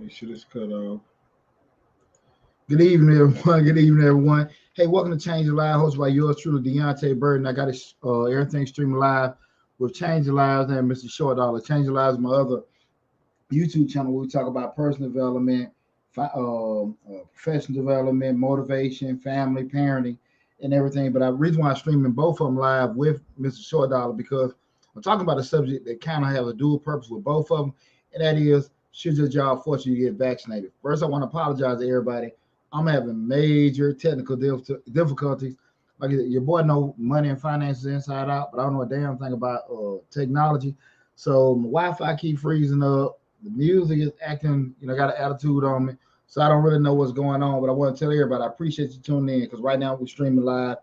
Make sure this cut off. Good evening, everyone. Good evening, everyone. Hey, welcome to Change Your Lives, hosted by yours truly, Deonte Burden. I got everything streaming live with Change Your Lives and Mr. Short Dollar. Change Your Lives is my other YouTube channel where we talk about personal development, professional development, motivation, family, parenting, and everything. But the reason why I'm streaming both of them live with Mr. Short Dollar because I'm talking about a subject that kind of has a dual purpose with both of them, and that is, should your job force you to get vaccinated? First, I want to apologize to everybody. I'm having major technical difficulties. Like your boy know money and finances inside out, but I don't know a damn thing about technology. So my Wi-Fi keep freezing up. The music is acting, got an attitude on me. So I don't really know what's going on, but I want to tell everybody I appreciate you tuning in because right now we're streaming live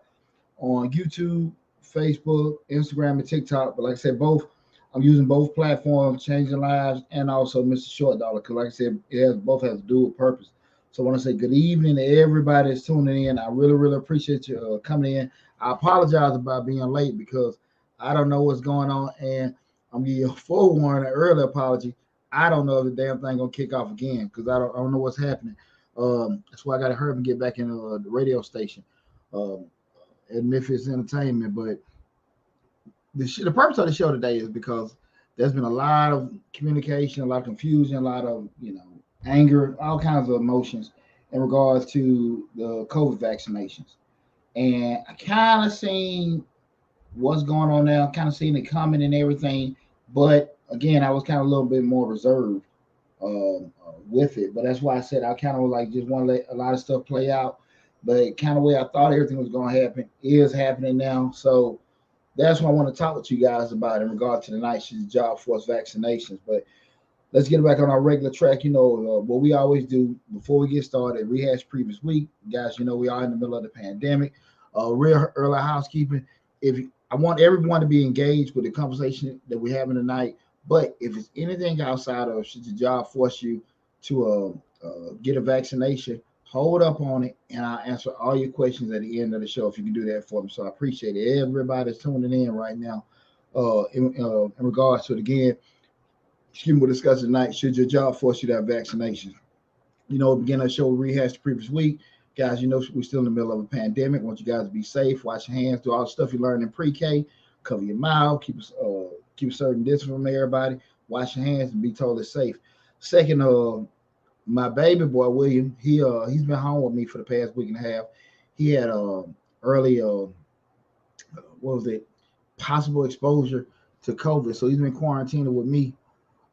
on YouTube, Facebook, Instagram, and TikTok. But like I said, I'm using both platforms, changing lives, and also Mr. Short Dollar because, like I said, both has dual purpose. So I want to say good evening to everybody that's tuning in. I really, really appreciate you coming in. I apologize about being late because I don't know what's going on, and I'm giving you a forewarning, an early apology. I don't know if the damn thing gonna kick off again because I don't know what's happening. That's why I got to hurry and get back in the radio station at Memphis Entertainment. But the purpose of the show today is because there's been a lot of communication, a lot of confusion, a lot of anger, all kinds of emotions in regards to the COVID vaccinations. And I kind of seen what's going on now, kind of seen it coming and everything. But again, I was kind of a little bit more reserved with it. But that's why I said I kind of like just want to let a lot of stuff play out. But kind of way I thought everything was going to happen is happening now. So that's what I want to talk with you guys about in regard to the night shift job force vaccinations. But let's get back on our regular track. What we always do before we get started, rehash previous week. Guys, we are in the middle of the pandemic. Real early housekeeping. I want everyone to be engaged with the conversation that we're having tonight, but if it's anything outside of should your job force you to get a vaccination, hold up on it, and I'll answer all your questions at the end of the show if you can do that for me. So I appreciate it. Everybody that's tuning in right now in regards to it again. We're discussing tonight, should your job force you to have vaccinations? Begin our show, rehash the previous week. Guys, we're still in the middle of a pandemic. I want you guys to be safe, wash your hands, do all the stuff you learned in pre-K, cover your mouth, keep a certain distance from everybody, wash your hands, and be totally safe. Second, my baby boy, William, he's been home with me for the past week and a half. He had early, possible exposure to COVID. So he's been quarantined with me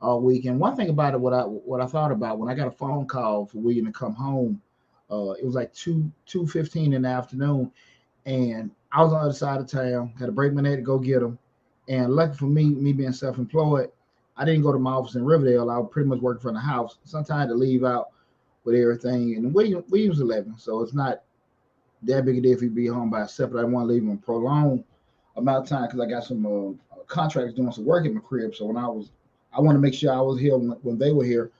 all week. And one thing about it, what I thought about when I got a phone call for William to come home, it was like 2:15 in the afternoon, and I was on the other side of town, had to break my neck to go get him. And lucky for me being self-employed, I didn't go to my office in Riverdale. I was pretty much working from the house. Sometimes I had to leave out with everything. And William's 11, so it's not that big a deal if he'd be home by himself, but I didn't want to leave him a prolonged amount of time because I got some contractors doing some work at my crib. So I want to make sure I was here when they were here.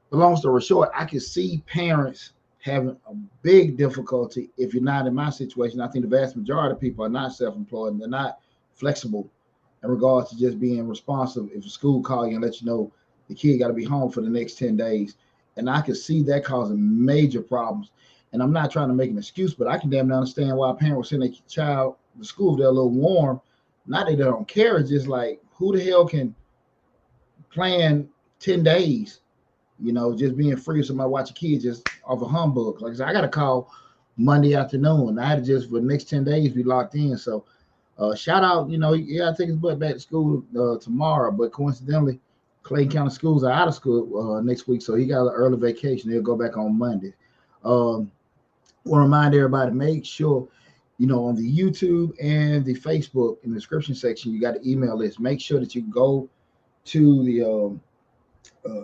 But long story short, I could see parents having a big difficulty if you're not in my situation. I think the vast majority of people are not self-employed and they're not flexible in regards to just being responsive if a school call you and let you know the kid got to be home for the next 10 days. And I could see that causing major problems. And I'm not trying to make an excuse, but I can damn near understand why a parent would send their child to school if they're a little warm. Not that they don't care, it's just like, who the hell can plan 10 days? Just being free of somebody watch a kid just off a humbug. Like I said, I got a call Monday afternoon. I had to just for the next 10 days be locked in. So shout out, he got to take his butt back to school tomorrow. But coincidentally, Clayton County schools are out of school next week. So he got an early vacation. He'll go back on Monday. Want to remind everybody, make sure, on the YouTube and the Facebook in the description section, you got an email list. Make sure that you go to the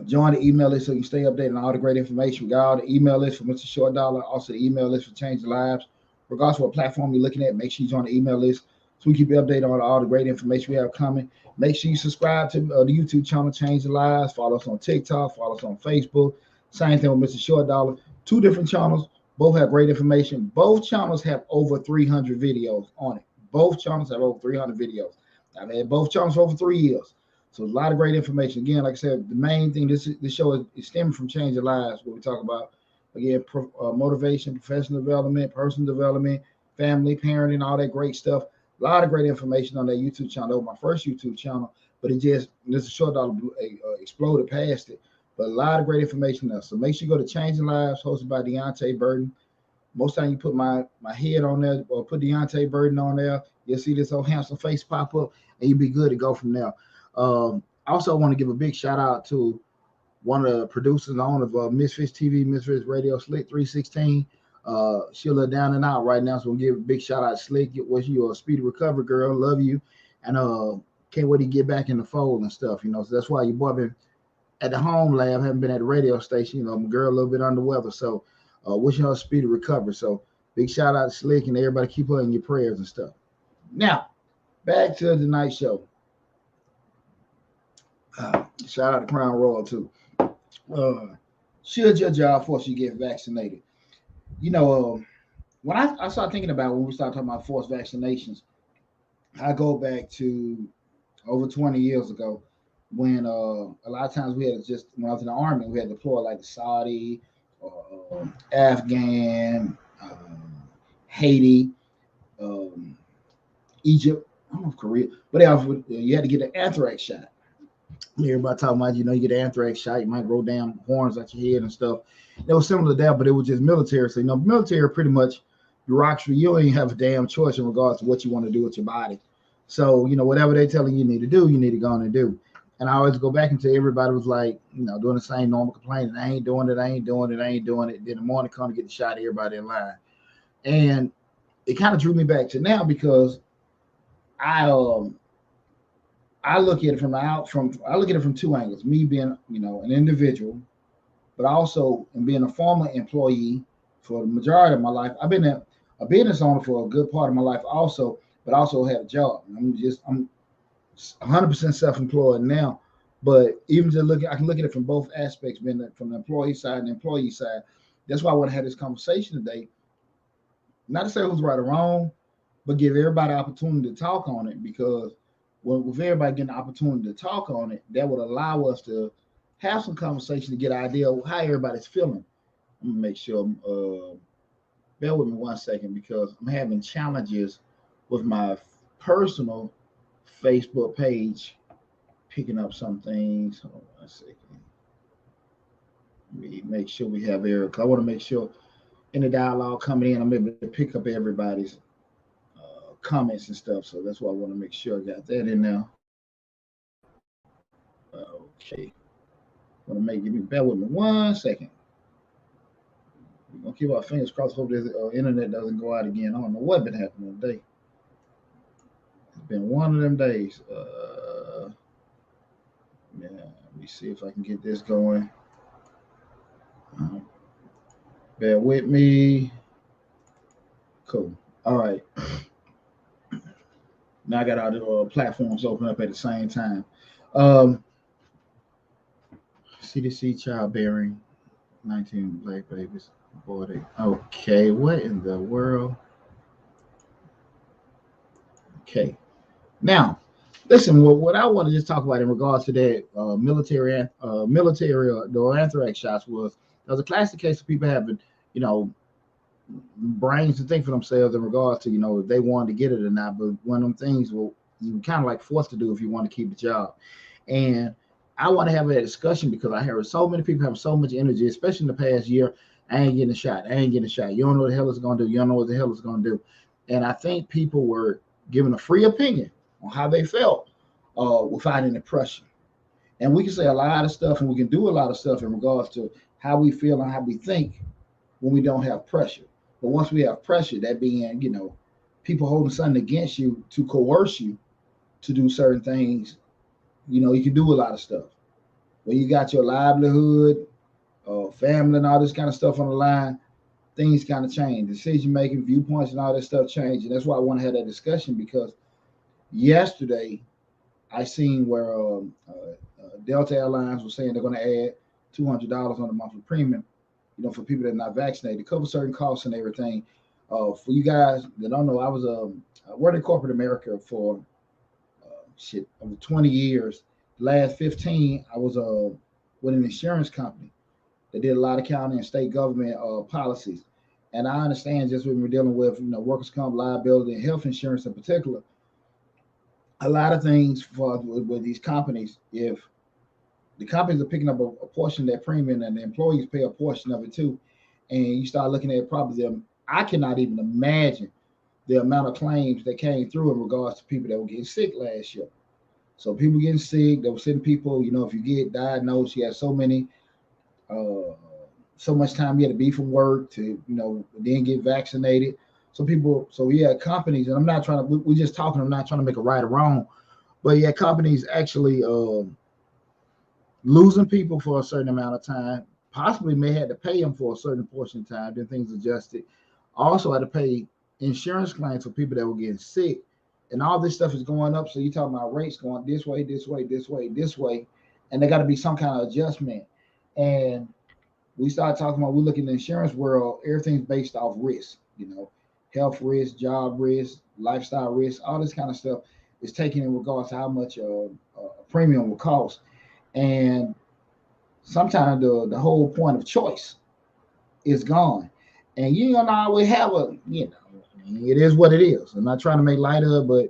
join the email list so you can stay updated on all the great information. We got all the email list for Mr. Short Dollar, also the email list for Change the Lives. Regardless of what platform you're looking at, make sure you join the email list so we keep you updated on all the great information we have coming. Make sure you subscribe to the YouTube channel, Change the Lives. Follow us on TikTok, follow us on Facebook. Same thing with Mr. Short Dollar. 2 different channels, both have great information. Both channels have over 300 videos on it. Both channels have over 300 videos. I've had both channels for over 3 years. So a lot of great information. Again, like I said, the main thing this show is stemming from changing lives. What we talk about again, motivation, professional development, personal development, family, parenting, all that great stuff. A lot of great information on that YouTube channel. That was my first YouTube channel, but it just this short dollar exploded past it. But a lot of great information there. So make sure you go to Changing Lives, hosted by Deonte Burden. Most time you put my head on there or put Deonte Burden on there, you'll see this old handsome face pop up, and you'll be good to go from there. I also want to give a big shout out to one of the producers and owner of Misfits TV, Misfits Radio, Slick 316. She's a little down and out right now, so we'll give a big shout out to Slick. Wish you a speedy recovery, girl. Love you, and can't wait to get back in the fold and stuff. You know, so that's why your boy been at the home lab, haven't been at the radio station. You know, my girl a little bit under the weather, so wishing her a speedy recovery. So big shout out to Slick and everybody. Keep her in your prayers and stuff. Now, back to tonight's show. Shout out to Crown Royal too. Should your job force you to get vaccinated? You know, when I start thinking about when we start talking about forced vaccinations, I go back to over 20 years ago when a lot of times we had just when I was in the army, we had to deploy like the Saudi, Afghan, Haiti, Egypt, I don't know if Korea, but you had to get an anthrax shot. Everybody talking about, you know, you get an anthrax shot, you might grow down horns at your head and stuff. It was similar to that, but it was just military. So, you know, military pretty much bureaucracy, you don't even have a damn choice in regards to what you want to do with your body. So, you know, whatever they're telling you need to do, you need to go on and do. And I always go back and tell everybody was like, you know, doing the same normal complaining. I ain't doing it, I ain't doing it, I ain't doing it. Then the morning come to get the shot, everybody in line. And it kind of drew me back to now because I look at it from two angles. Me being, you know, an individual, but also in being a former employee for the majority of my life. I've been a business owner for a good part of my life also, but also have a job. I'm 100% self-employed now. But even I can look at it from both aspects, being from the employee side and the employee side. That's why I want to have this conversation today. Not to say who's right or wrong, but give everybody an opportunity to talk on it, because with everybody getting the opportunity to talk on it, that would allow us to have some conversation to get an idea of how everybody's feeling. I'm gonna make sure, bear with me 1 second, because I'm having challenges with my personal Facebook page picking up some things. Hold on 1 second. Let me make sure we have Eric. I want to make sure in the dialogue coming in, I'm able to pick up everybody's comments and stuff. So that's why I want to make sure I got that in there. Okay. Bear with me 1 second. We're gonna keep our fingers crossed. Hope this internet doesn't go out again. I don't know what's been happening today. It's been one of them days. Yeah, let me see if I can get this going. Bear with me. Cool. All right. Now I got all the platforms open up at the same time. CDC childbearing, 19 black babies aborted. Okay, what in the world? Okay. Now, listen, what I want to just talk about in regards to that military or anthrax shots was, there was a classic case of people having, you know, brains to think for themselves in regards to, you know, if they wanted to get it or not. But one of them things you kind of like forced to do if you want to keep the job. And I want to have that discussion because I heard so many people have so much energy, especially in the past year. I ain't getting a shot. You don't know what the hell it's going to do. You don't know what the hell it's going to do. And I think people were given a free opinion on how they felt without any pressure. And we can say a lot of stuff and we can do a lot of stuff in regards to how we feel and how we think when we don't have pressure. But once we have pressure, that being, you know, people holding something against you to coerce you to do certain things, you know, you can do a lot of stuff. When you got your livelihood, family and all this kind of stuff on the line, things kind of change. Decision making, viewpoints and all that stuff change. And that's why I want to have that discussion, because yesterday I seen where Delta Airlines was saying they're going to add $200 on the monthly premium, you know, for people that are not vaccinated, to cover certain costs and everything. For you guys that don't know, I was worked in corporate America for over 20 years, last 15, I was with an insurance company that did a lot of county and state government policies. And I understand just when we're dealing with, workers' comp liability and health insurance in particular, a lot of things with these companies, if the companies are picking up a portion of that premium and the employees pay a portion of it too, and you start looking at probably them, I cannot even imagine the amount of claims that came through in regards to people that were getting sick last year. So people getting sick, they were sending people, if you get diagnosed, you have uh, so much time you had to be from work to, then get vaccinated. So people, so yeah, companies, and I'm not trying to, we're just talking, I'm not trying to make a right or wrong, but yeah, companies actually losing people for a certain amount of time, possibly may have to pay them for a certain portion of time, then things adjusted. Also had to pay insurance claims for people that were getting sick. And all this stuff is going up. So you're talking about rates going this way, this way, this way, this way. And there got to be some kind of adjustment. And we started talking about, we look in the insurance world, everything's based off risk, health risk, job risk, lifestyle risk, all this kind of stuff is taken in regards to how much a premium will cost. And sometimes the whole point of choice is gone. And you don't always have it is what it is. I'm not trying to make light of it, but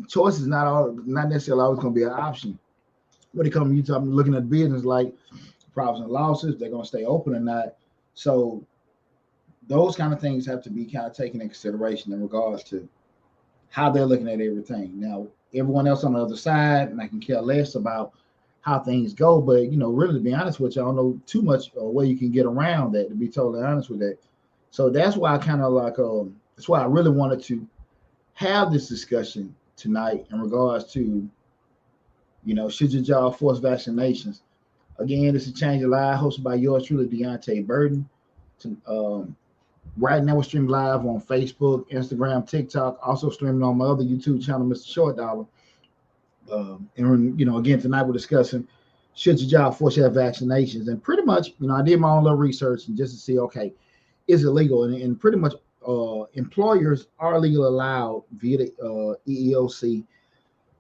choice is not necessarily always going to be an option. When it comes to you talking, looking at business like profits and losses, they're going to stay open or not. So those kind of things have to be kind of taken in consideration in regards to how they're looking at everything. Now, everyone else on the other side, and I can care less about how things go, but really to be honest with you, I don't know too much way you can get around that, to be totally honest with that. So that's why I kind of like that's why I really wanted to have this discussion tonight in regards to, should your job force vaccinations? Again, this is Change Your Life, hosted by yours truly, Deonte Burden. Right now, we're streaming live on Facebook, Instagram, TikTok, also streaming on my other YouTube channel, Mr. Short Dollar. And again, tonight we're discussing, should your job force you to have vaccinations? And pretty much, I did my own little research and just to see, okay, is it legal? And pretty much, employers are legally allowed via the EEOC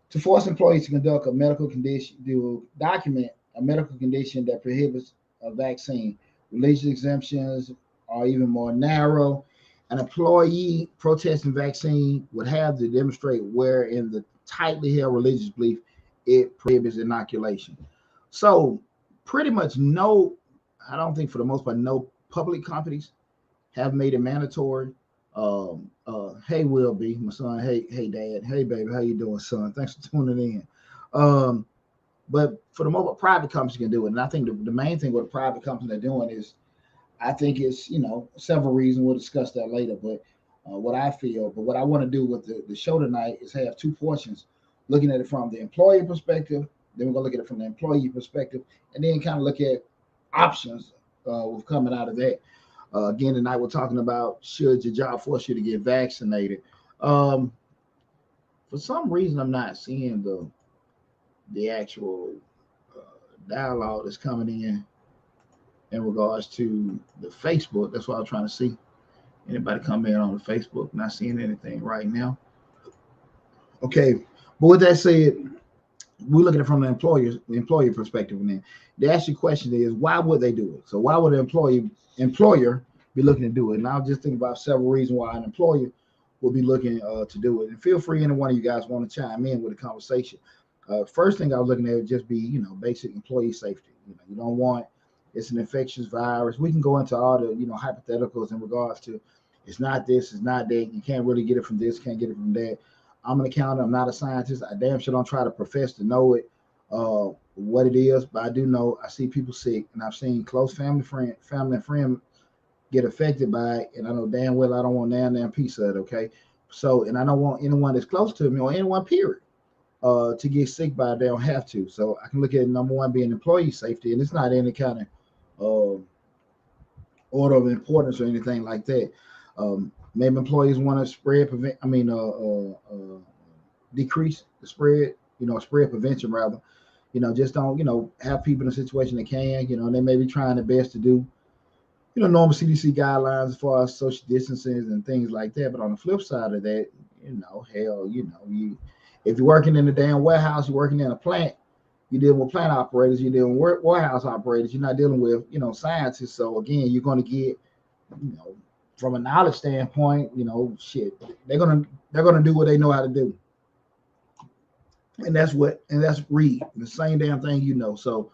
to force employees to conduct a medical condition, to document a medical condition that prohibits a vaccine. Religious exemptions are even more narrow. An employee protesting vaccine would have to demonstrate where in the tightly held religious belief it prohibits inoculation. So pretty much I don't think for the most part, no public companies have made it mandatory. Hey, Will be my son. Hey, Dad. Hey, baby, how you doing, son? Thanks for tuning in. But for the most part, private companies can do it, and I think the main thing what the private companies are doing is, I think it's several reasons. We'll discuss that later, but what I feel. But what I want to do with the show tonight is have two portions, looking at it from the employer perspective. Then we're gonna look at it from the employee perspective, and then kind of look at options with coming out of that. Again, tonight we're talking about, should your job force you to get vaccinated? For some reason, I'm not seeing the actual dialogue that's coming in regards to the Facebook. That's what I'm trying to see. Anybody come in on the Facebook? Not seeing anything right now. Okay, but with that said, we're looking at it from the employer perspective. And then the actual question is, why would they do it? So why would an employer be looking to do it? And I'll just think about several reasons why an employer will be looking to do it. And feel free, any one of you guys want to chime in with a conversation. First thing I was looking at would just be, basic employee safety. You don't want, it's an infectious virus. We can go into all the, hypotheticals in regards to, it's not this, it's not that. You can't really get it from this, can't get it from that. I'm an accountant. I'm not a scientist. I damn sure don't try to profess to know it, what it is. But I do know, I see people sick, and I've seen close family and friend get affected by it. And I know damn well I don't want damn piece of it. Okay, so, and I don't want anyone that's close to me or anyone period to get sick by it. They don't have to. So I can look at number one being employee safety, and it's not any kind of order of importance or anything like that. Maybe employees want to decrease the spread, spread prevention rather. Just don't, have people in a situation that can, they may be trying their best to do, normal CDC guidelines as far as social distancing and things like that. But on the flip side of that, If you're working in a damn warehouse, you're working in a plant, you're dealing with plant operators, you're dealing with warehouse operators, you're not dealing with, scientists. So again, you're going to get, from a knowledge standpoint, shit, they're gonna do what they know how to do. And that's read the same damn thing. So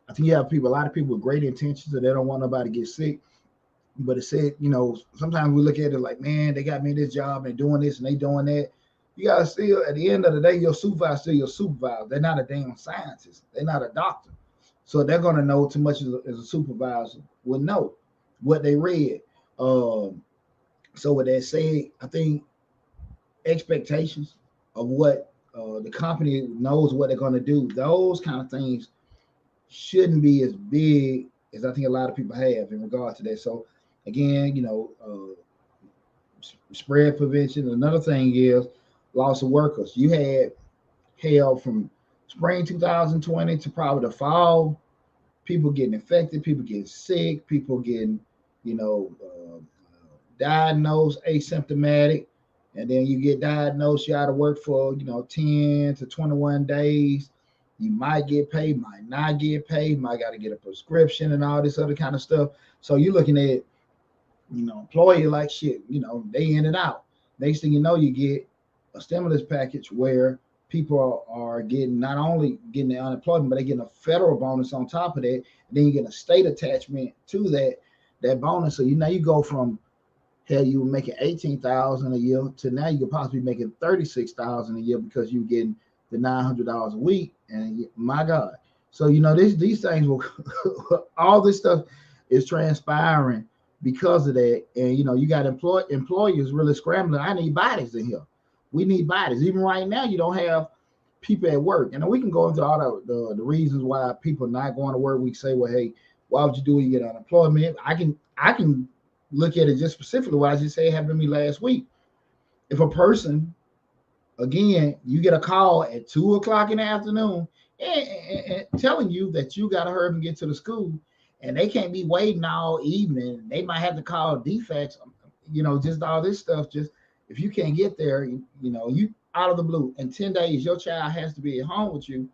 I think you have a lot of people with great intentions that they don't want nobody to get sick. But it said, sometimes we look at it like, man, they got me this job and doing this and they doing that. You gotta still, at the end of the day, your supervisor still your supervisor. They're not a damn scientist. They're not a doctor. So they're gonna know too much as a supervisor would know what they read. So with that said, I think expectations of what the company knows what they're gonna do, those kind of things shouldn't be as big as I think a lot of people have in regard to that. So again, spread prevention. Another thing is loss of workers. You had hell from spring 2020 to probably the fall, people getting infected, people getting sick, people getting, diagnosed asymptomatic, and then you get diagnosed, you're out of work for 10 to 21 days. You might get paid, might not get paid, might got to get a prescription and all this other kind of stuff. So you're looking at, employer like shit, they in and out. Next thing you know, you get a stimulus package where people are getting, not only getting the unemployment, but they getting a federal bonus on top of that. And then you get a state attachment to that bonus. So you go from, hell, you were making $18,000 a year to now you could possibly be making $36,000 a year because you're getting the $900 a week. And my God, so these things will all this stuff is transpiring because of that. And you got employers really scrambling. I need bodies in here. We need bodies. Even right now, you don't have people at work. And we can go into all the reasons why people are not going to work. We say, well, hey, why would you do it? You get unemployment. I can look at it just specifically what I just said happened to me last week. If a person, again, you get a call at 2:00 in the afternoon and telling you that you got to hurry and get to the school, and they can't be waiting all evening. They might have to call defects, just all this stuff. Just if you can't get there, you out of the blue in 10 days, your child has to be at home with you.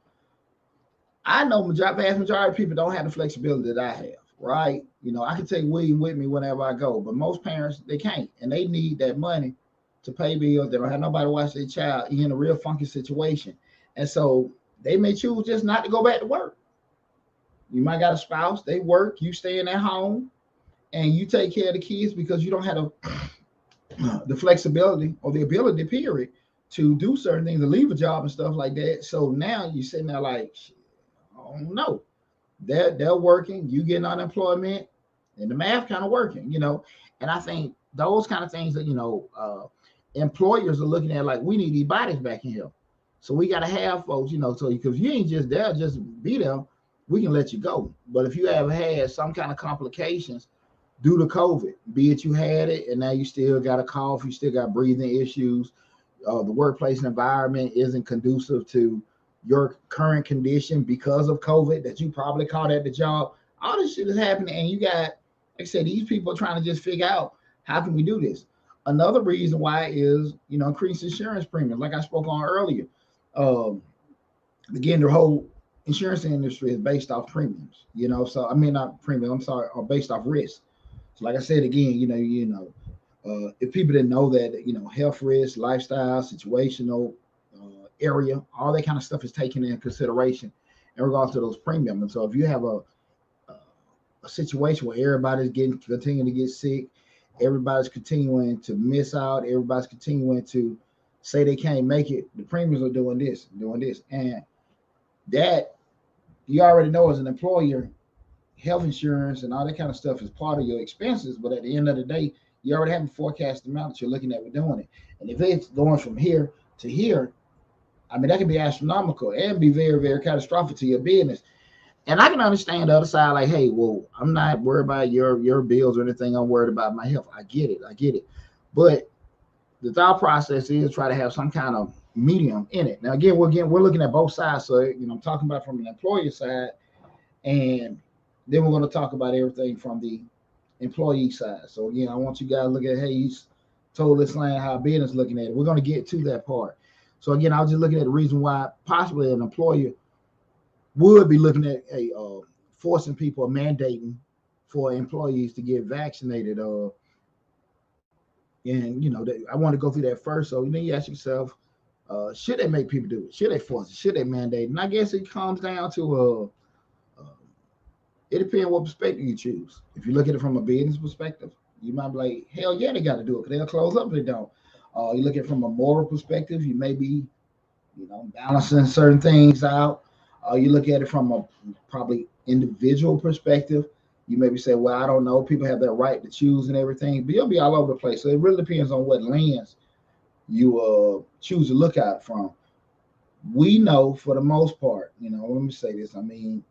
I know vast majority of people don't have the flexibility that I have, right? I can take William with me whenever I go, but most parents, they can't, and they need that money to pay bills. They don't have nobody to watch their child. You're in a real funky situation. And so they may choose just not to go back to work. You might got a spouse, they work, you staying at home, and you take care of the kids because you don't have the flexibility or the ability, period, to do certain things, to leave a job and stuff like that. So now you're sitting there like, I don't know. They're working, you getting unemployment, and the math kind of working, And I think those kind of things that, employers are looking at like, we need these bodies back in here. So we got to have folks, so because you ain't just there, just be there, we can let you go. But if you have had some kind of complications due to COVID, be it you had it and now you still got a cough, you still got breathing issues, the workplace environment isn't conducive to your current condition because of COVID that you probably caught at the job, all this shit is happening. And you got, like I said, these people are trying to just figure out how can we do this. Another reason why is, increased insurance premiums, like I spoke on earlier. Again, the whole insurance industry is based off premiums, so I mean, not premium, I'm sorry, or based off risk. So like I said, again, if people didn't know that, health risk, lifestyle, situational area, all that kind of stuff is taken into consideration in regards to those premiums. And so if you have a situation where everybody's continuing to get sick, everybody's continuing to miss out, everybody's continuing to say they can't make it, the premiums are doing this, and that you already know as an employer, health insurance and all that kind of stuff is part of your expenses. But at the end of the day, you already have a forecast amount that you're looking at with doing it. And if it's going from here to here, I mean, that can be astronomical and be very, very catastrophic to your business. And I can understand the other side, like, hey, well, I'm not worried about your bills or anything. I'm worried about my health. I get it. But the thought process is try to have some kind of medium in it. Now, again, we're looking at both sides. So, I'm talking about from an employer side, and then we're going to talk about everything from the employee side. So, I want you guys to look at, hey, he's totally explaining how business looking at it. We're going to get to that part. So again, I was just looking at the reason why possibly an employer would be looking at forcing people or mandating for employees to get vaccinated. And I want to go through that first. So then you ask yourself, should they make people do it? Should they force it? Should they mandate? And I guess it comes down to it depends what perspective you choose. If you look at it from a business perspective, you might be like, hell yeah, they got to do it because they'll close up if they don't. You look at it from a moral perspective, you may be, balancing certain things out. You look at it from a probably individual perspective. You maybe say, well, I don't know. People have that right to choose and everything, but you'll be all over the place. So it really depends on what lens you choose to look at it from. We know for the most part, let me say this. I mean,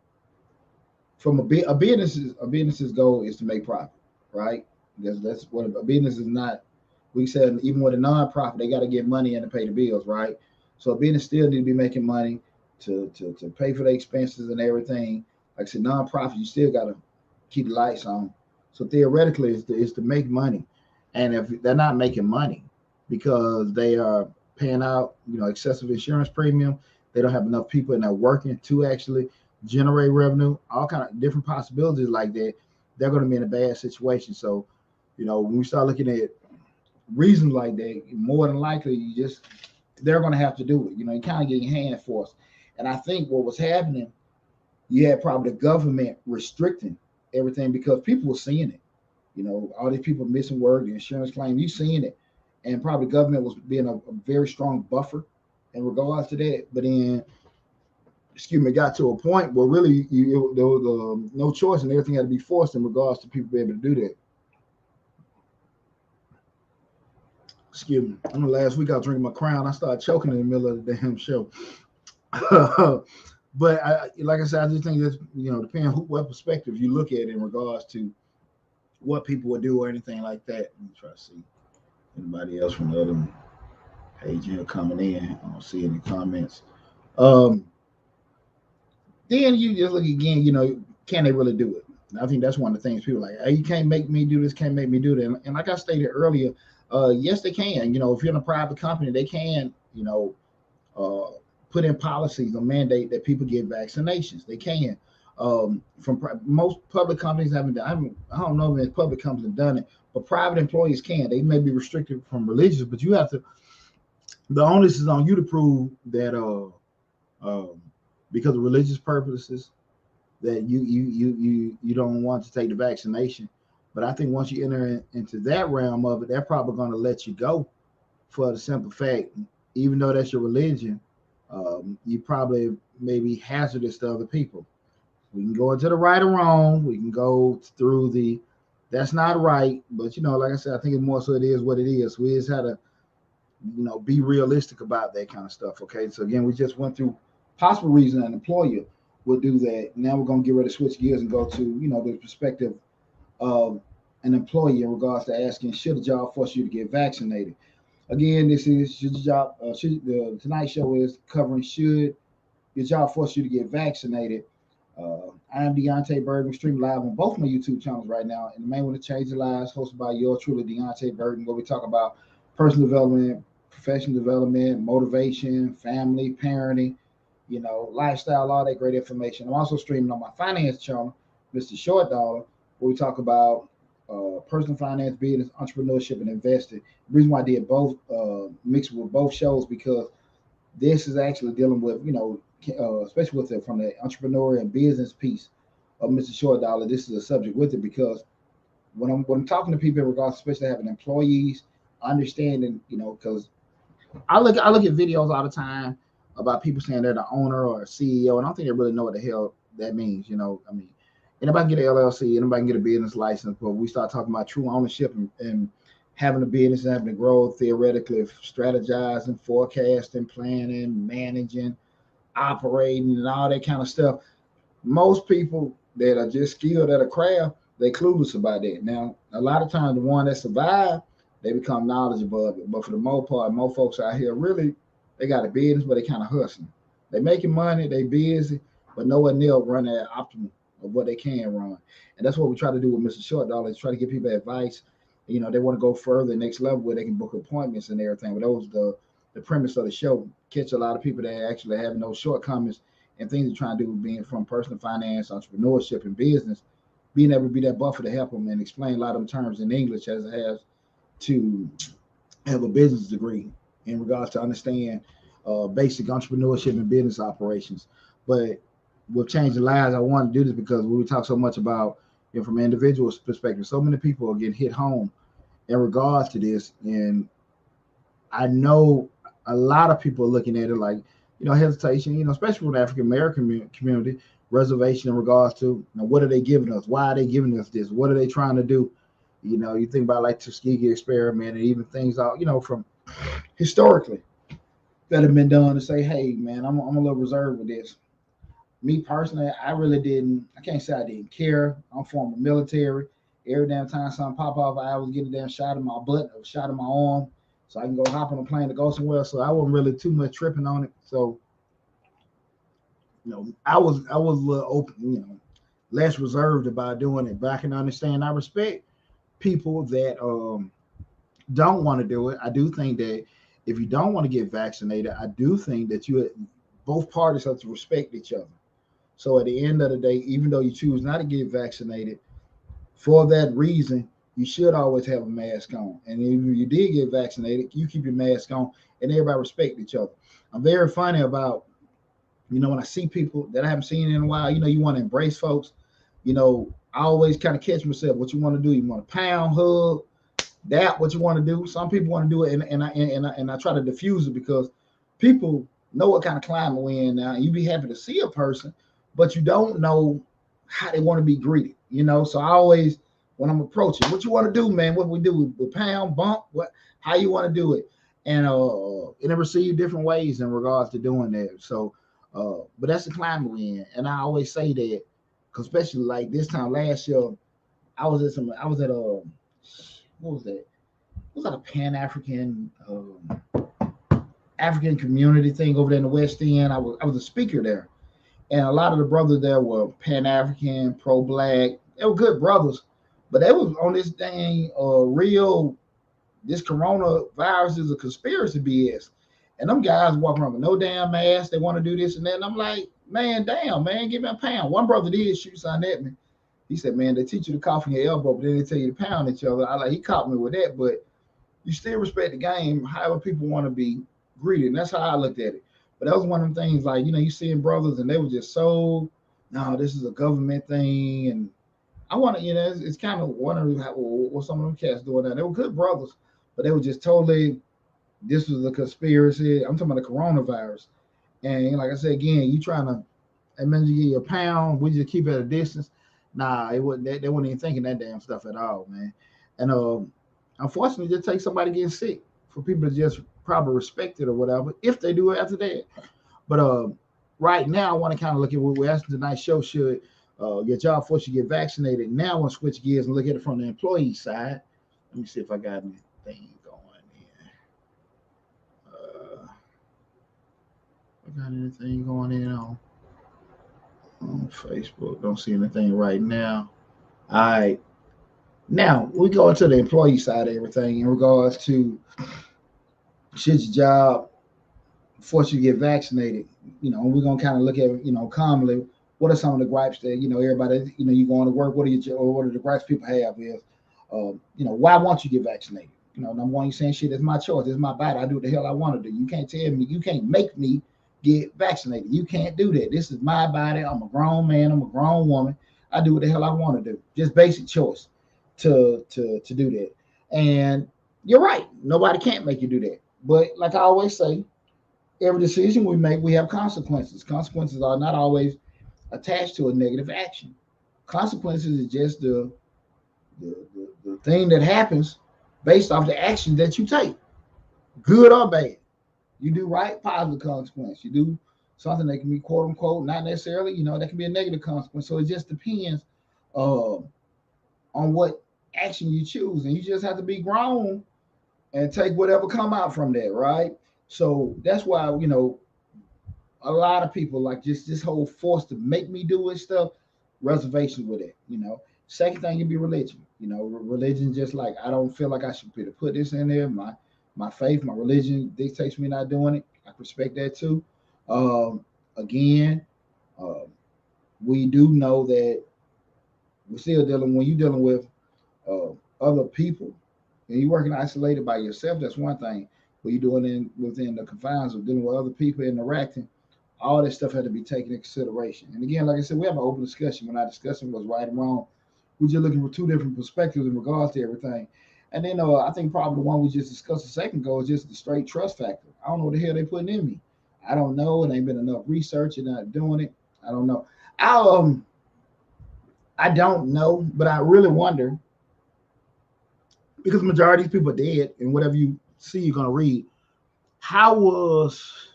from a business's goal is to make profit, right? That's what a business is not. We said even with a nonprofit, they got to get money in to pay the bills, right? So a business still need to be making money to pay for the expenses and everything. Like I said, nonprofit, you still got to keep the lights on. So theoretically, it's to make money, and if they're not making money because they are paying out, excessive insurance premium, they don't have enough people and they're working to actually generate revenue, all kind of different possibilities like that, they're going to be in a bad situation. So, when we start looking at reasons like that, more than likely, they're going to have to do it. You kind of get your hand forced. And I think what was happening, you had probably the government restricting everything because people were seeing it. All these people missing work, the insurance claim, you seeing it. And probably the government was being a very strong buffer in regards to that. But then, got to a point where really there was no choice and everything had to be forced in regards to people being able to do that. I know last week I was drinking my Crown. I started choking in the middle of the damn show. But like I said, I just think that's, depending on what perspective you look at in regards to what people would do or anything like that. Let me try to see anybody else from the other page here coming in. I don't see any comments. Then you just look again, can they really do it? And I think that's one of the things people are like, hey, you can't make me do this, can't make me do that. And like I stated earlier, yes, they can. If you're in a private company, they can, put in policies or mandate that people get vaccinations. They can. From most public companies haven't done. I don't know if public companies have done it, but private employees can. They may be restricted from religious, but you have to. The onus is on you to prove that because of religious purposes that you don't want to take the vaccination. But I think once you enter into that realm of it, they're probably going to let you go for the simple fact, even though that's your religion, you probably may be hazardous to other people. We can go into the right or wrong. We can go through that's not right. But, like I said, I think it's more so it is what it is. We just had to, be realistic about that kind of stuff. Okay. So again, we just went through possible reason an employer would do that. Now we're going to get ready to switch gears and go to, the perspective of an employee in regards to asking, should a job force you to get vaccinated? Again, this is should your job. The tonight's show is covering should your job force you to get vaccinated. I am Deonte Burden. We stream live on both my YouTube channels right now, and the main one to change your lives, hosted by yours truly, Deonte Burden, where we talk about personal development, professional development, motivation, family, parenting, lifestyle, all that great information. I'm also streaming on my finance channel, Mr. Short Dollar, where we talk about personal finance, business, entrepreneurship, and investing. The reason why I did both, mixed with both shows, because this is actually dealing with, especially with it from the entrepreneurial and business piece of Mr. Short Dollar. This is a subject with it because when I'm talking to people in regards, especially having employees, understanding, because I look at videos all the time about people saying they're the owner or a CEO, and I don't think they really know what the hell that means. Anybody can get an LLC, anybody can get a business license, but we start talking about true ownership and having a business and having to grow theoretically, strategizing, forecasting, planning, managing, operating, and all that kind of stuff. Most people that are just skilled at a craft, they clueless about that. Now, a lot of times the one that survive, they become knowledgeable of it. But for the most part, most folks out here really, they got a business, but they kind of hustling. They making money, they busy, but nowhere near run at optimal of what they can run. And that's what we try to do with Mr. Short Dollar, is try to give people advice. They want to go further, next level, where they can book appointments and everything. But those the premise of the show, catch a lot of people that actually have no shortcomings and things they're trying to do, being from personal finance, entrepreneurship, and business, being able to be that buffer to help them and explain a lot of them terms in English as it has to have a business degree in regards to understand basic entrepreneurship and business operations. But with changing lives, I want to do this because we talk so much about, from an individual's perspective, so many people are getting hit home in regards to this. And I know a lot of people are looking at it like, hesitation, especially from the African American community, reservation in regards to, what are they giving us? Why are they giving us this? What are they trying to do? You think about like Tuskegee experiment and even things out, from historically that have been done to say, hey, man, I'm a little reserved with this. Me personally, I really didn't. I can't say I didn't care. I'm former military. Every damn time something pop off, I was getting a damn shot in my butt or shot in my arm, so I can go hop on a plane to go somewhere. So I wasn't really too much tripping on it. So, I was a little open, less reserved about doing it. But I can understand. I respect people that don't want to do it. I do think that if you don't want to get vaccinated, I do think that both parties have to respect each other. So at the end of the day, even though you choose not to get vaccinated, for that reason, you should always have a mask on. And if you did get vaccinated, you keep your mask on and everybody respect each other. I'm very funny about, when I see people that I haven't seen in a while, you want to embrace folks. I always kind of catch myself. What you want to do? You want to pound, hug, that what you want to do. Some people want to do it, and I try to diffuse it because people know what kind of climate we're in now. You be happy to see a person, but you don't know how they want to be greeted. So I always, when I'm approaching, what you want to do, man? What we do? We pound, bump, how you want to do it, and it received different ways in regards to doing that. So, but that's the climate we're in, and I always say that, cause especially like this time last year, I was at what was that? It was like a Pan-African African community thing over there in the West End. I was a speaker there, and a lot of the brothers there were Pan-African, pro-black. They were good brothers, but they was on this thing real. This coronavirus is a conspiracy BS, and them guys walking around with no damn mask. They want to do this and that, and I'm like, man, damn, man, give me a pound. One brother did shoot something at me. He said, man, they teach you to cough in your elbow, but then they tell you to pound each other. He caught me with that, but you still respect the game, however people want to be greeted. And that's how I looked at it. But that was one of them things like, you seeing brothers and they were just so, no, this is a government thing. And I want to, it's kind of wondering what some of them cats doing now. They were good brothers, but they were just totally, this was a conspiracy. I'm talking about the coronavirus. And like I said, again, you trying to, imagine you get a pound, we just keep it at a distance. Nah, it wasn't. They weren't even thinking that damn stuff at all, man. And unfortunately, it just takes somebody getting sick for people to just probably respect it or whatever, if they do it after that. But right now, I want to kind of look at what we're asking tonight's show. Should your job force you get vaccinated? Now I want to switch gears and look at it from the employee side. Let me see if I got anything going here. I got anything going in on Facebook? Don't see anything right now. All right. Now we go into the employee side of everything in regards to should your job force you to get vaccinated. We're gonna kind of look at calmly what are some of the gripes that everybody you going to work. What are the gripes people have is why won't you get vaccinated? Number one, you saying shit, it's my choice, it's my body, I do what the hell I want to do. You can't tell me, you can't make me get vaccinated. You can't do that. This is my body. I'm a grown man. I'm a grown woman. I do what the hell I want to do. Just basic choice to do that. And you're right. Nobody can't make you do that. But like I always say, every decision we make, we have consequences. Consequences are not always attached to a negative action. Consequences is just the thing that happens based off the action that you take, good or bad. You do right, positive consequence. You do something that can be quote unquote, not necessarily, that can be a negative consequence. So it just depends on what action you choose. And you just have to be grown and take whatever come out from that, right? So that's why, a lot of people like just this whole force to make me do it stuff, reservations with it, Second thing can be religion. Religion just like, I don't feel like I should be to put this in there. My faith, my religion dictates me not doing it. I respect that too. Again, uh, we do know that we're still dealing when you're dealing with other people and you're working isolated by yourself. That's one thing. But you're doing it within the confines of dealing with other people, interacting. All that stuff had to be taken into consideration. And again, like I said, we have an open discussion. We're not discussing what's right and wrong. We're just looking for two different perspectives in regards to everything. And then I think probably the one we just discussed a second ago is just the straight trust factor. I don't know what the hell they putting in me. I don't know. It ain't been enough research and not doing it. I don't know. I I don't know, but I really wonder because the majority of these people are dead, and whatever you see, you're gonna read. How was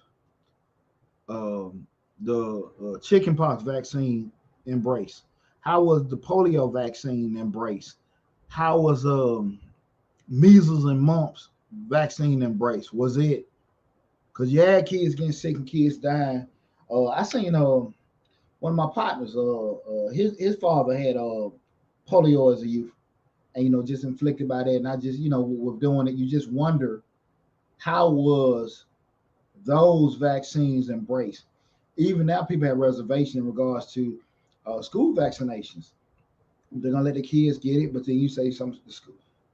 the chickenpox vaccine embraced? How was the polio vaccine embraced? How was measles and mumps vaccine embraced? Was it because you had kids getting sick and kids dying? I seen one of my partners. His father had polio as a youth, and just inflicted by that. And I just with doing it, you just wonder how was those vaccines embraced. Even now, people have reservation in regards to school vaccinations. They're gonna let the kids get it, but then you say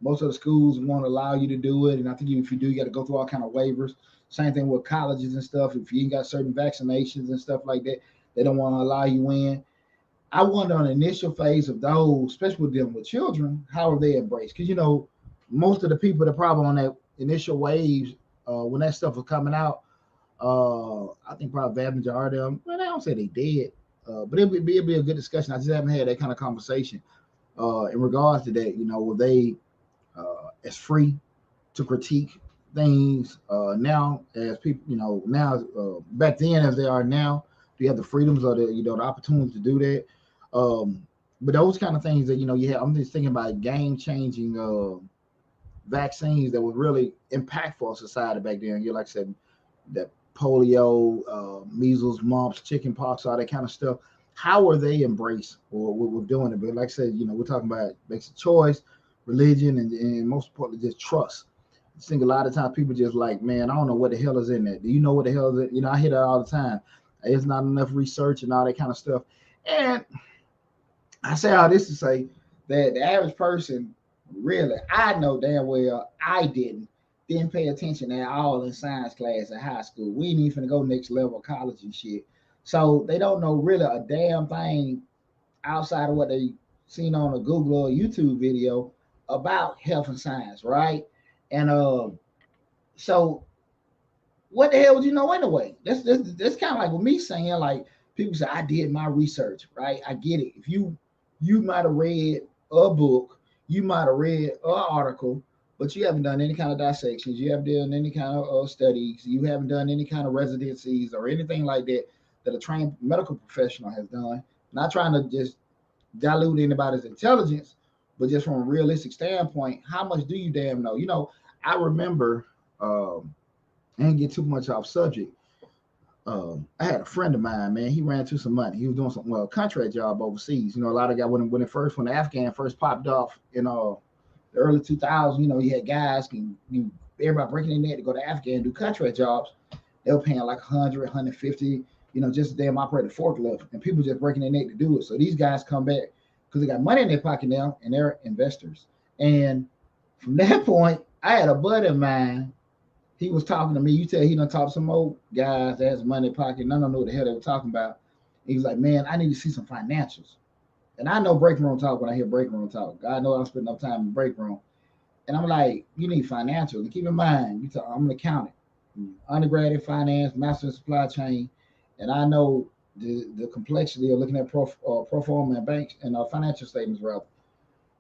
most of the schools won't allow you to do it, and I think even if you do, you got to go through all kind of waivers. Same thing with colleges and stuff. If you ain't got certain vaccinations and stuff like that, they don't want to allow you in. I wonder on the initial phase of those, especially with dealing with children, how are they embraced? Because most of the people that probably on that initial waves, when that stuff was coming out, I think probably vast majority of them. Well, I don't say they dead, but it'd be a good discussion. I just haven't had that kind of conversation in regards to that. Were they as free to critique things now as people, now back then as they are now? Do you have the freedoms or the opportunity to do that? But those kind of things that you have. I'm just thinking about game changing vaccines that were really impactful on society back then. Like I said, that polio, measles, mumps, chickenpox, all that kind of stuff. How are they embraced or we're doing it? But like I said, we're talking about basic choice, religion, and most importantly, just trust. I think a lot of times people just like, man, I don't know what the hell is in there. Do you know what the hell is it? I hear that all the time. It's not enough research and all that kind of stuff. And I say all this to say that the average person, really, I know damn well I didn't pay attention at all in science class in high school. We ain't even finna go next level of college and shit. So they don't know really a damn thing outside of what they seen on a Google or YouTube video about health and science, right? And so what the hell would you know anyway? That's kind of like with me saying, like, people say I did my research, right? I get it. If you might have read a book, you might have read an article, but you haven't done any kind of dissections, you haven't done any kind of studies, you haven't done any kind of residencies or anything like that that a trained medical professional has done. Not trying to just dilute anybody's intelligence, but just from a realistic standpoint, how much do you damn know? I remember, I didn't get too much off subject. I had a friend of mine, man. He ran into some money. He was doing some contract job overseas. A lot of guys when the Afghan first popped off in the early 2000s. You had guys everybody breaking their neck to go to Afghan and do contract jobs. They were paying like 100, 150. Just a damn operated forklift, and people just breaking their neck to do it. So these guys come back because they got money in their pocket now, and they're investors. And from that point, I had a buddy of mine. He was talking to me. You tell he done talk to some old guys that has money in their pocket. None of them know what the hell they were talking about. He was like, man, I need to see some financials. And I know break room talk when I hear break room talk. I know I'm spending enough time in break room. And I'm like, you need financials. And keep in mind, I'm an accountant, undergrad in finance, master in supply chain. And I know the complexity of looking at pro forma and banks and financial statements, rather.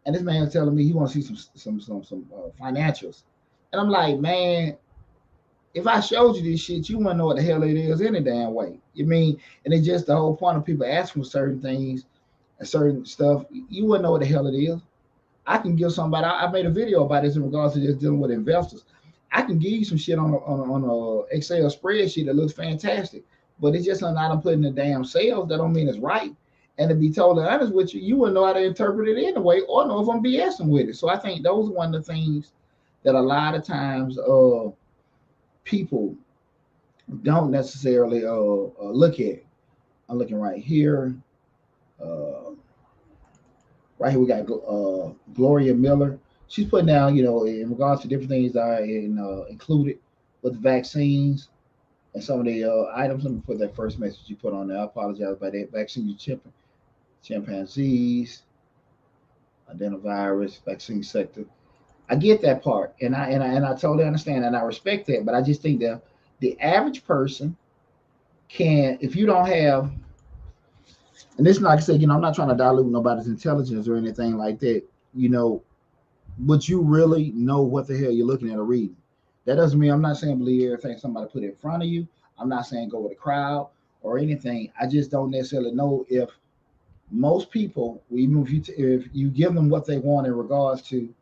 And this man was telling me he wants to see some financials. And I'm like, man, if I showed you this shit, you wouldn't know what the hell it is any damn way. And it's just the whole point of people asking for certain things and certain stuff. You wouldn't know what the hell it is. I can give somebody. I made a video about this in regards to just dealing with investors. I can give you some shit on a Excel spreadsheet that looks fantastic, but it's just not I'm putting the damn sales. That don't mean it's right. And to be totally honest with you, you wouldn't know how to interpret it anyway, or know if I'm BSing with it. So I think those are one of the things that a lot of times people don't necessarily look at. I'm looking right here. Uh, right here we got Gloria Miller. She's putting down, in regards to different things that are included with the vaccines and some of the items. Let me put that first message you put on there. I apologize about that. Vaccine chimpanzees, adenovirus, vaccine sector. I get that part, and I totally understand and I respect that. But I just think that the average person can, if you don't have, and this, like I said, I'm not trying to dilute nobody's intelligence or anything like that. But you really know what the hell you're looking at or reading. That doesn't mean, I'm not saying believe everything somebody put in front of you. I'm not saying go with the crowd or anything. I just don't necessarily know if most people, even if you give them what they want in regards to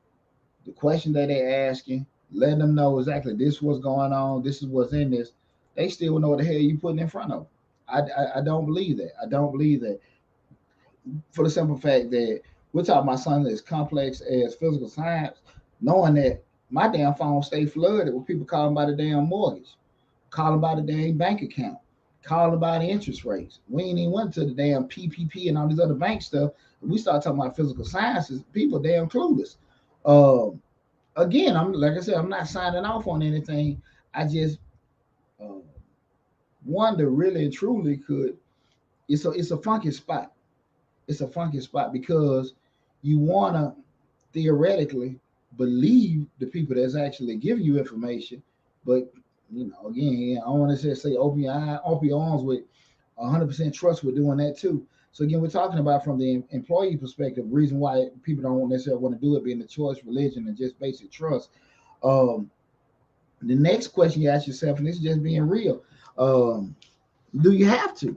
the question that they're asking, letting them know exactly this is what's going on, this is what's in this, they still know what the hell you putting in front of them. I don't believe that. I don't believe that, for the simple fact that we're talking about something as complex as physical science, knowing that my damn phone stay flooded with people calling about the damn mortgage, calling about the damn bank account, calling about the interest rates. We ain't even went to the damn PPP and all these other bank stuff. We start talking about physical sciences, people damn clueless. Again, I'm like I said, I'm not signing off on anything. I just uh, wonder really and truly could, it's a funky spot. It's a funky spot because you wanna theoretically believe the people that's actually giving you information, but again, I don't want to say open your arms with 100% trust. We're doing that too. So again, we're talking about from the employee perspective, reason why people don't necessarily want to do it being the choice, religion, and just basic trust. Um, the next question you ask yourself, and this is just being real, do you have to?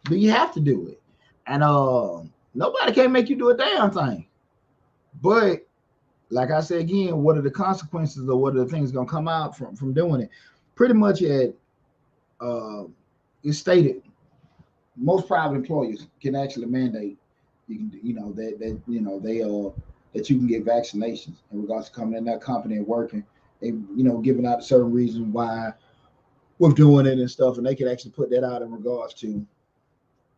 Do you have to do it? And nobody can make you do a damn thing. But like I said again, what are the consequences or what are the things gonna come out from doing it? Pretty much uh, it's stated most private employers can actually mandate you can that you can get vaccinations in regards to coming in that company and working. They giving out certain reasons why we're doing it and stuff, and they can actually put that out in regards to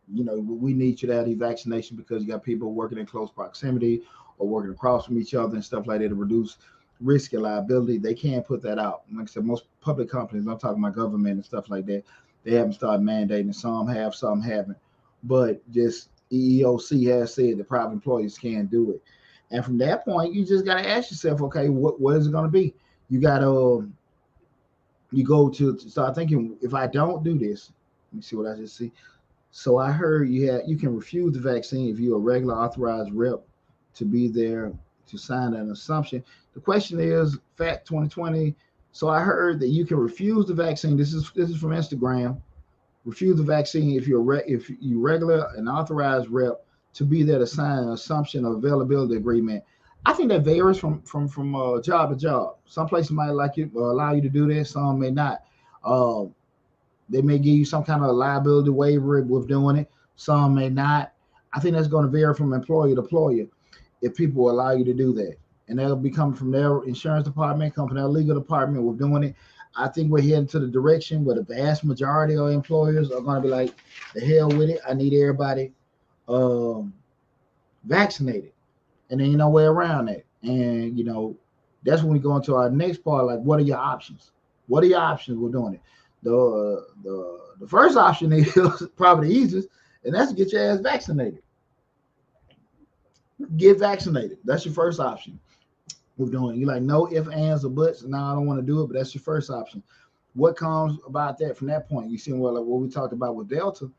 we need you to have these vaccinations because you got people working in close proximity or working across from each other and stuff like that to reduce risk and liability. They can't put that out. Like I said, most public companies, I'm talking about government and stuff like that, they haven't started mandating. Some have, some haven't. But just EEOC has said that private employees can do it. And from that point, you just got to ask yourself, okay, what is it going to be? You got to you go to start thinking, if I don't do this, let me see what I just see. So I heard you can refuse the vaccine if you're a regular authorized rep to be there to sign an assumption. The question is, Fact 2020. So I heard that you can refuse the vaccine. This is from Instagram. Refuse the vaccine if if you regular and authorized rep to be there to sign an assumption of availability agreement. I think that varies from job to job. Some places might like you allow you to do that. Some may not. Uh, they may give you some kind of liability waiver with doing it. Some may not. I think that's going to vary from employer to employer if people allow you to do that. And that'll be coming from their insurance department, coming from their legal department with doing it. I think we're heading to the direction where the vast majority of employers are going to be like, the hell with it. I need everybody vaccinated. And then no way around that. And, that's when we go into our next part. Like, what are your options? What are your options? We're doing it. The first option is probably the easiest, and that's to get your ass vaccinated. Get vaccinated. That's your first option. We're doing. You're like, no ifs, ands, or buts. No, I don't want to do it, but that's your first option. What comes about that from that point? You see, well, like what we talked about with Delta,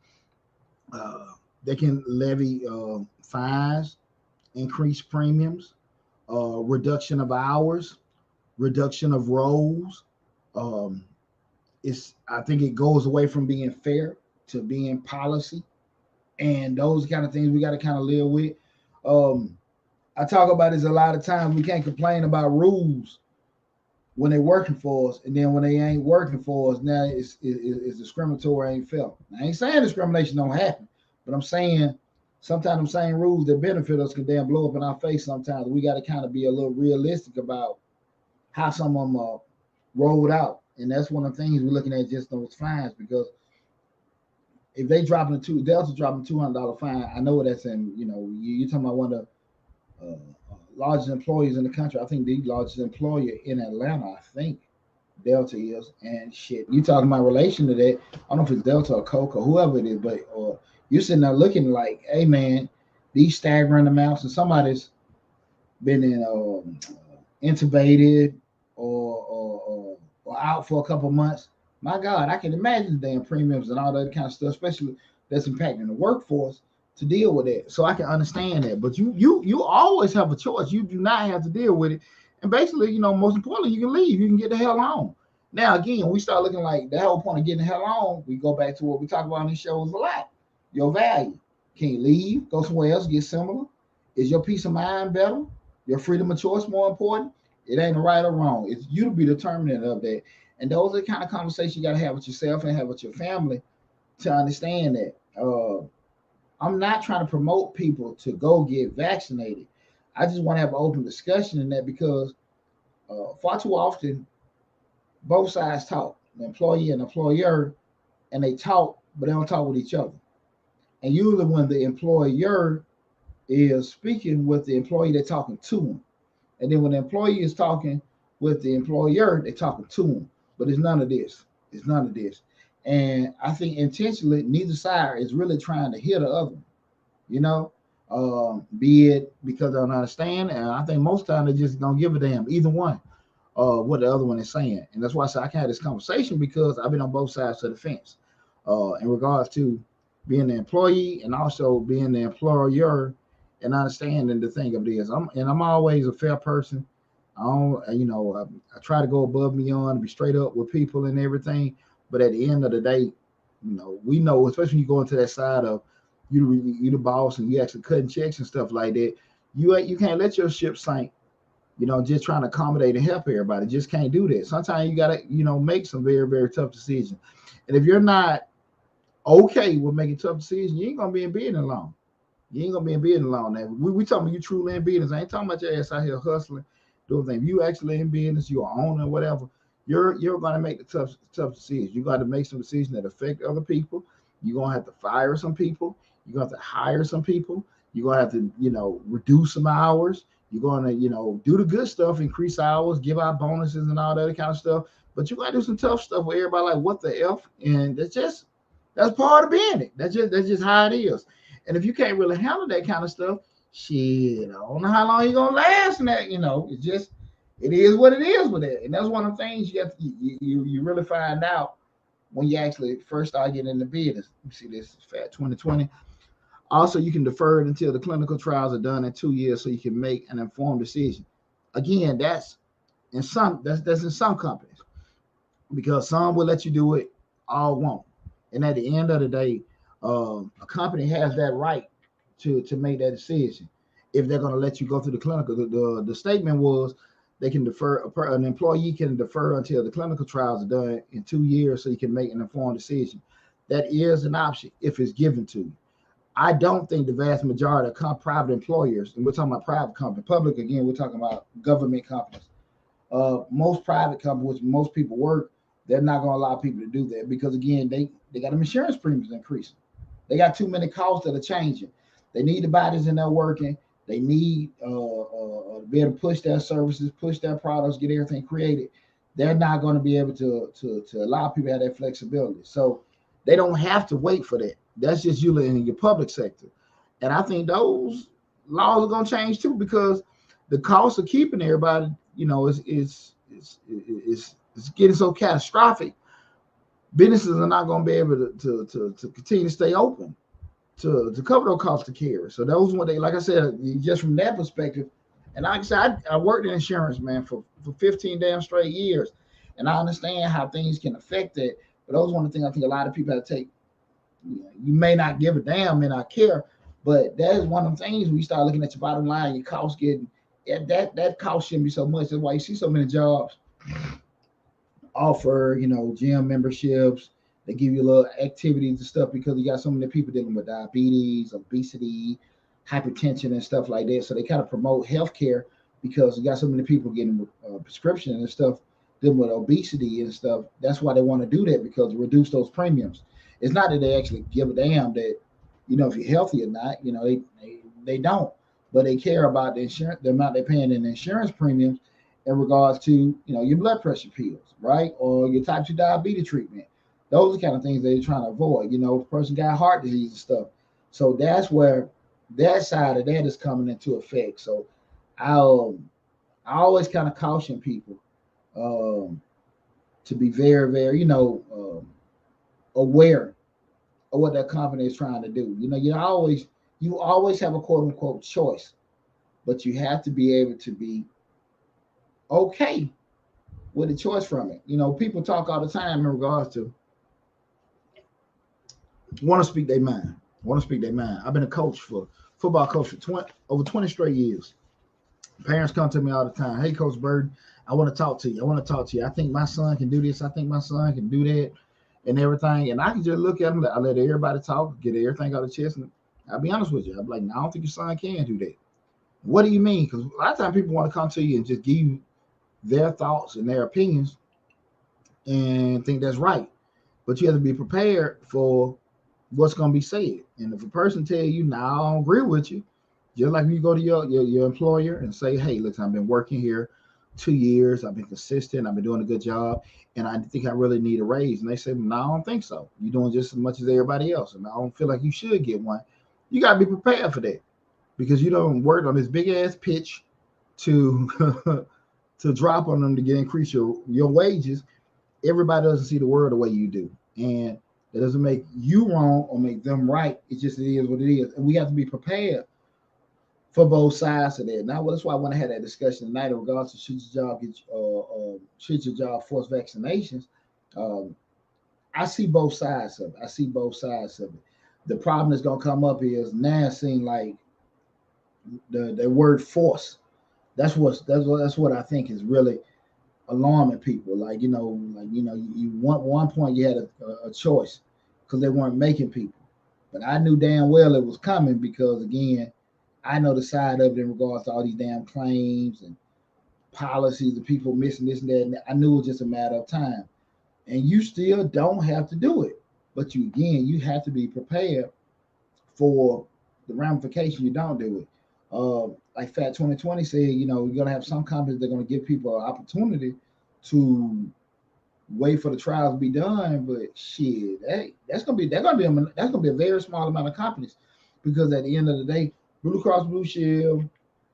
they can levy fines, increase premiums, reduction of hours, reduction of roles. I think it goes away from being fair to being policy, and those kind of things we got to kind of live with. I talk about this a lot of times. We can't complain about rules when they're working for us, and then when they ain't working for us, now it's discriminatory, ain't felt. I ain't saying discrimination don't happen, but I'm saying sometimes them same rules that benefit us can damn blow up in our face. Sometimes we got to kind of be a little realistic about how some of them rolled out. And that's one of the things we're looking at, just those fines, because if they dropping Delta dropping $200 fine, I know that's in, you're talking about one of the largest employers in the country. I think the largest employer in Atlanta, I think Delta is. And shit, you talking about relation to that. I don't know if it's Delta or Coke or whoever it is, but you're sitting there looking like, hey man, these staggering amounts, and somebody's been intubated or out for a couple months. My God, I can imagine the damn premiums and all that kind of stuff, especially that's impacting the workforce, to deal with that. So I can understand that. But you always have a choice. You do not have to deal with it. And basically, most importantly, you can leave. You can get the hell home. Now, again, we start looking like the whole point of getting the hell home, we go back to what we talk about on these shows a lot. Your value. Can you leave? Go somewhere else, get similar? Is your peace of mind better? Your freedom of choice more important? It ain't right or wrong. It's you to be determinant of that. And those are the kind of conversations you got to have with yourself and have with your family to understand that. I'm not trying to promote people to go get vaccinated. I just want to have an open discussion in that, because far too often both sides talk, the employee and employer, and they talk, but they don't talk with each other. And usually when the employer is speaking with the employee, they're talking to them. And then when the employee is talking with the employer, they're talking to them. But it's none of this. It's none of this. And I think intentionally, neither side is really trying to hit the other, be it because they don't understand. And I think most times they just don't give a damn, either one, what the other one is saying. And that's why I say I can have this conversation, because I've been on both sides of the fence in regards to being the employee and also being the employer, and understanding the thing of this. I'm always a fair person. I don't, I try to go above and beyond and be straight up with people and everything. But at the end of the day, we know, especially when you go into that side of you the boss and you actually cutting checks and stuff like that, you can't let your ship sink, just trying to accommodate and help everybody. Just can't do that. Sometimes you gotta, make some very, very tough decisions. And if you're not okay with making tough decisions, you ain't gonna be in business long. You ain't gonna be in business long. Now we talking about you truly in business. I ain't talking about your ass out here hustling, doing things. If you actually in business, you're an owner, whatever. You're gonna make the tough decisions. You got to make some decisions that affect other people. You're gonna have to fire some people. You're gonna have to hire some people. You're gonna have to, reduce some hours. You're gonna, do the good stuff, increase hours, give out bonuses and all that kind of stuff. But you gotta do some tough stuff where everybody like, what the F? And that's part of being it. That's just how it is. And if you can't really handle that kind of stuff, shit, I don't know how long you're gonna last in that. It is what it is with it. And that's one of the things you really find out when you actually first start getting into business. You see, this is Fat 2020. Also, you can defer it until the clinical trials are done in 2 years, so you can make an informed decision. Again, that's in some companies, because some will let you do it, all won't. And at the end of the day, a company has that right to make that decision if they're going to let you go through the clinical. The statement was they can defer, an employee can defer until the clinical trials are done in 2 years, so you can make an informed decision. That is an option if it's given to you. I don't think the vast majority of private employers, and we're talking about private companies, public again, we're talking about government companies. Most private companies, which most people work, they're not going to allow people to do that, because again, they got them insurance premiums increasing. They got too many costs that are changing. They need the bodies in there working. They need to be able to push their services, push their products, get everything created. They're not going to be able to allow people to have that flexibility. So they don't have to wait for that. That's just you in your public sector. And I think those laws are going to change too, because the cost of keeping everybody, is getting so catastrophic. Businesses are not going to be able to continue to stay open to cover those costs of care. So those one they, like I said, just from that perspective. And like I said, I worked in insurance, man, for 15 damn straight years, and I understand how things can affect that. But those one of the things I think a lot of people have to take. You may not give a damn, may not care, but that is one of the things when you start looking at your bottom line, your cost getting that cost shouldn't be so much. That's why you see so many jobs offer, gym memberships. They give you a little activities and stuff, because you got so many people dealing with diabetes, obesity, hypertension, and stuff like that. So they kind of promote healthcare, because you got so many people getting prescription and stuff dealing with obesity and stuff. That's why they want to do that, because to reduce those premiums. It's not that they actually give a damn that, if you're healthy or not. They don't, but they care about the insurance, the amount they're paying in insurance premiums in regards to, your blood pressure pills, right, or your type 2 diabetes treatment. Those are the kind of things they're trying to avoid. If a person got heart disease and stuff. So that's where that side of that is coming into effect. So I I always kind of caution people um, to be very, very, aware of what that company is trying to do. You always have a quote unquote choice, but you have to be able to be okay with the choice from it. People talk all the time in regards to want to speak their mind. Want to speak their mind. I've been a coach for football coach for over 20 straight years. Parents come to me all the time. Hey, Coach Burden, I want to talk to you. I want to talk to you. I think my son can do this. I think my son can do that, and everything. And I can just look at them. I let everybody talk, get everything out of the chest. And I'll be honest with you. I'm like, no, I don't think your son can do that. What do you mean? Because a lot of times people want to come to you and just give you their thoughts and their opinions and think that's right. But you have to be prepared for what's going to be said. And if a person tell you, "No, I don't agree with you," just like when you go to your employer and say, "Hey, listen, I've been working here 2 years. I've been consistent. I've been doing a good job, and I think I really need a raise." And they say, "No, I don't think so. You're doing just as much as everybody else, and I don't feel like you should get one." You got to be prepared for that, because you don't work on this big ass pitch to to drop on them to get increase your wages. Everybody doesn't see the world the way you do, and that doesn't make you wrong or make them right. It is what it is, and we have to be prepared for both sides of that. Now, well, that's why I want to have that discussion tonight in regards to should your job force vaccinations. Um, I see both sides of it. I see both sides of it. The problem that's gonna come up is now seeing like the word force. That's what I think is really alarming people. You want one point you had a choice because they weren't making people, but I knew damn well it was coming because again, I know the side of it in regards to all these damn claims and policies and people missing this and that. And I knew it was just a matter of time. And you still don't have to do it, but you have to be prepared for the ramification. You don't do it. Like Fat 2020 said, you're gonna have some companies that are gonna give people an opportunity to wait for the trials to be done. But shit, hey, that's gonna be a very small amount of companies, because at the end of the day, Blue Cross Blue Shield,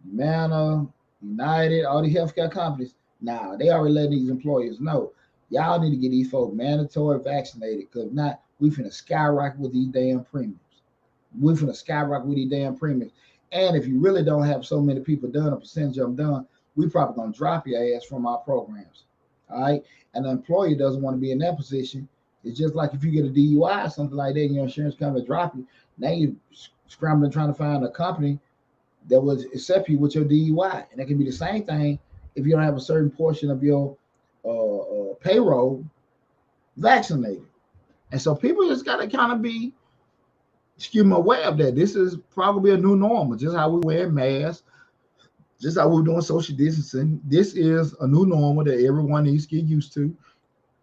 Humana, United, all the healthcare companies, now they already letting these employers know, y'all need to get these folks mandatory vaccinated, because not we finna skyrocket with these damn premiums. We finna skyrocket with these damn premiums. And if you really don't have so many people done, a percentage of them done, we probably gonna drop your ass from our programs. All right. And the employer doesn't want to be in that position. It's just like if you get a DUI or something like that, and your insurance company drop you. Now you're scrambling trying to find a company that will accept you with your DUI. And that can be the same thing if you don't have a certain portion of your payroll vaccinated. And so people just got to kind of be, excuse me, aware of that. This is probably a new normal, just how we wear masks, just how we're doing social distancing. This is a new normal that everyone needs to get used to,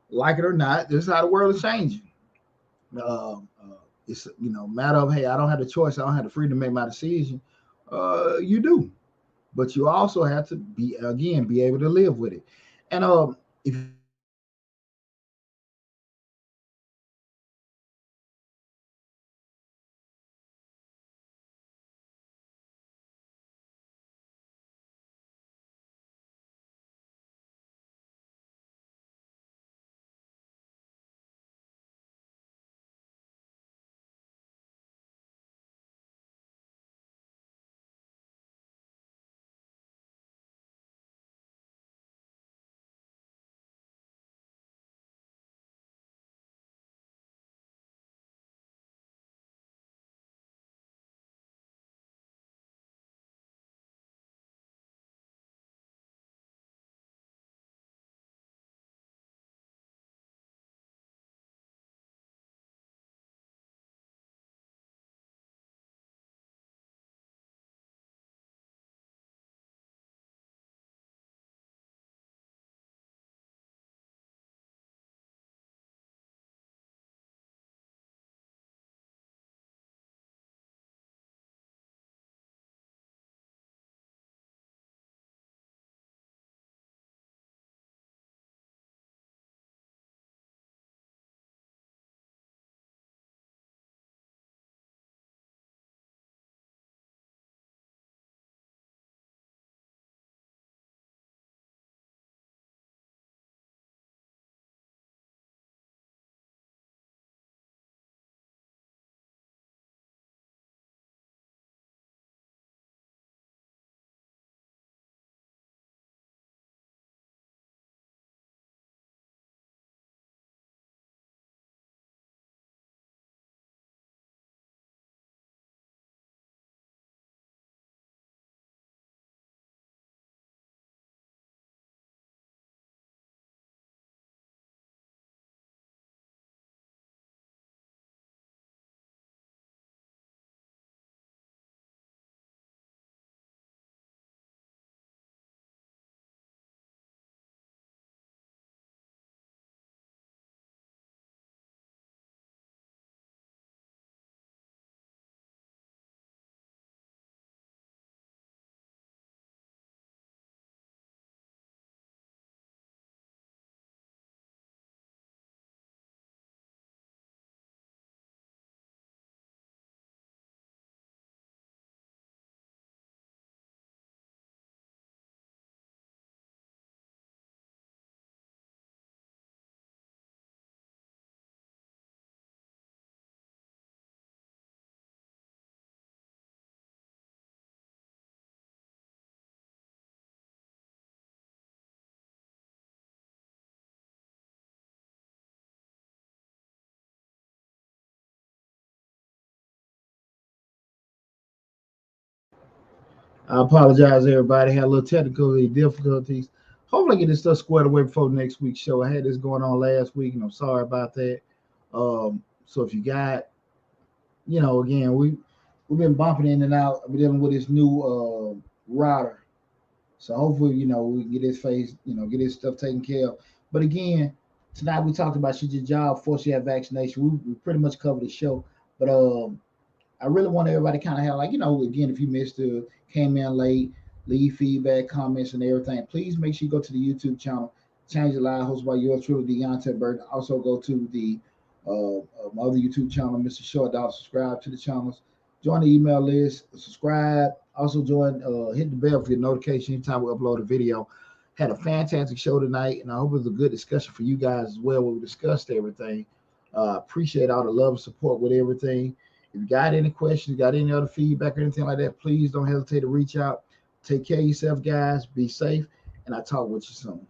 like it or not. This is how the world is changing. Uh, it's matter of, hey, I don't have the choice. I don't have the freedom to make my decision. You do, but you also have to be able to live with it. And if you want to talk about this subject, you can hit me up I apologize, everybody. Had a little technical difficulties. Hopefully, I get this stuff squared away before next week's show. I had this going on last week, and I'm sorry about that. So if you got, again, we've been bumping in and out. We're dealing with this new router. So hopefully, we can get his face, get his stuff taken care of. But again, tonight we talked about should your job force you to have vaccination. We pretty much covered the show. But I really want everybody kind of have again, if you missed it, came in late, leave feedback, comments, and everything. Please make sure you go to the YouTube channel, Change the Live, hosted by yours truly, Deonte Burden. Also go to the my other YouTube channel, Mr. Short Dollar. Subscribe to the channels, join the email list, subscribe. Also join, hit the bell for your notification anytime we upload a video. Had a fantastic show tonight, and I hope it was a good discussion for you guys as well. Where we discussed everything. Appreciate all the love and support with everything. If you got any questions, got any other feedback or anything like that, please don't hesitate to reach out. Take care of yourself, guys. Be safe, and I'll talk with you soon.